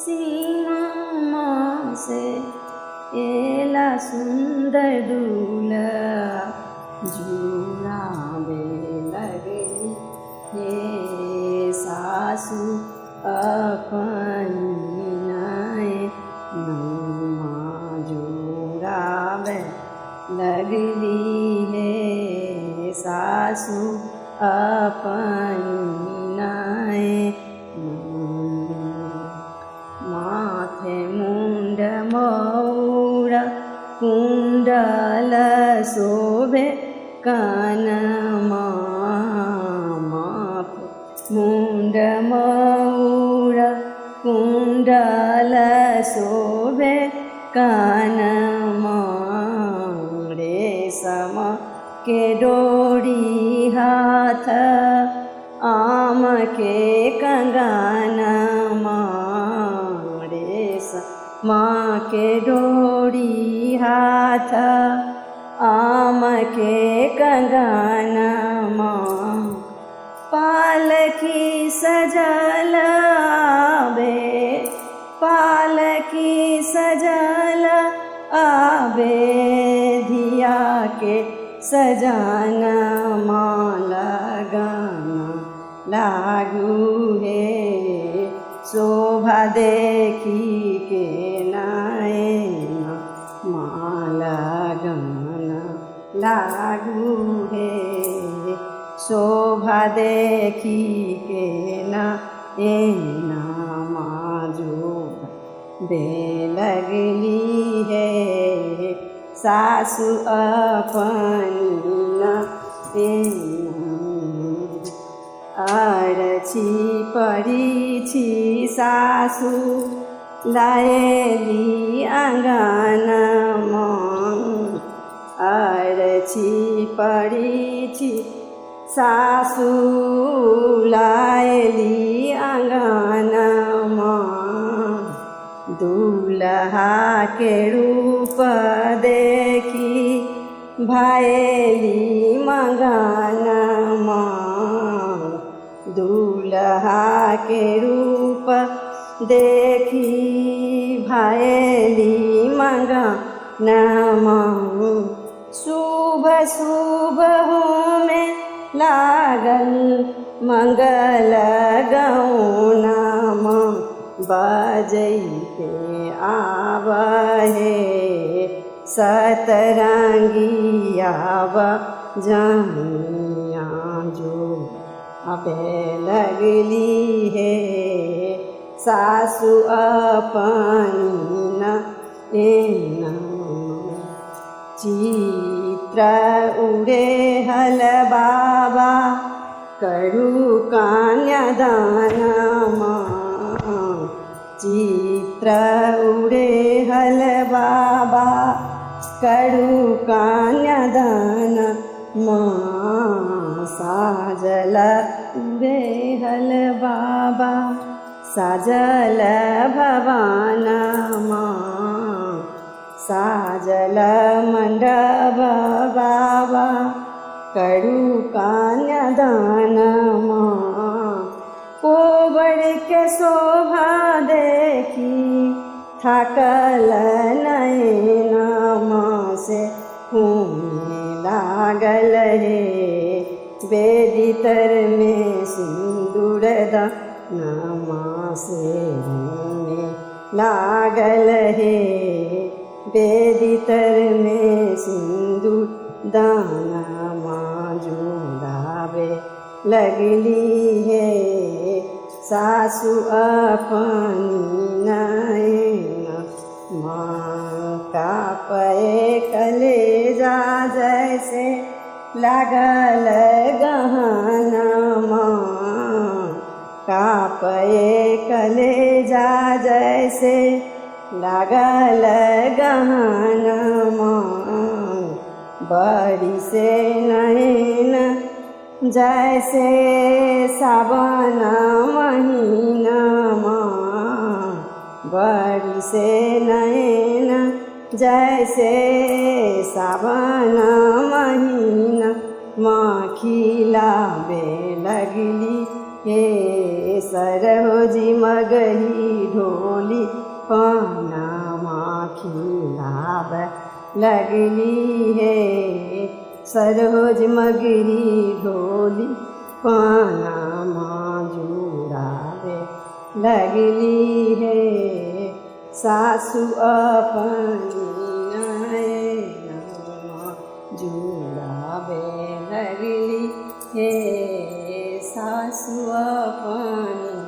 सीमा से एला सुंदर दूल्हा जुड़ावे लगली हे सासु अपनी नए नुमा जुड़ावे लगली हे सासु अपनी नए माथे मुंड मौर कुंडल शोभे कानमा माथे मुंड मौर कुंडल शोभे कानमा रेशम के डोरी हाथ आम के कंगनमा माँ के डोरी हाथ आम के कंगनमा पालकी सजल आवे पालकी सजल आवे धिया के सजाना माला गाना लागू है शोभा देखी के नैना माला गाना लागू है शोभा देखी के नैना माजो बे लगली है सासु अपनी अरछी परीछी सासु लाएली आँगनमा अरछी परीछी सासु लाएली आँगनमा दूल्हा के रूप देखी भाएली मंगनमा दूल्हा के रूप देखी भाएली मंगनमा शुभ शुभ में लागल मंगल गौनमा बजैते आवहे सतरंगी आव जमिया जो अबे लगली है सासु अपनी चित्र उड़े हल बाबा करू कन्यादानमा चित्र उड़े हल बाबा करू कन्यादानमा साजल उड़े हल बाबा साजल भवानमा साजल मंडप बाबा करू कन्यादानमा कोबर के शोभा देखी थकल नैनमा से होने लागल हे बेदी तर में सिंदूर दानमा से होने लागल हे बेदी तर में सिंदूर दानमा जुड़ावे लगली है सासु अपनी नैना माँ का पे कलेजा जैसे लागल गहनमा का पे कलेजा जैसे लागल गहनमा बड़ी से नैन जैसे सावन महीनमा बड़ी से नैन जैसे सावन महीना माँ खिलावे लगली हे सरोजी मगही ढोली पानामा खिलाब लगली हे सरोज मगरी ढोली पानामा जुड़ावे लगली हे सासु अपनी नैनमा जुड़ावे लगली हे सासु अपनी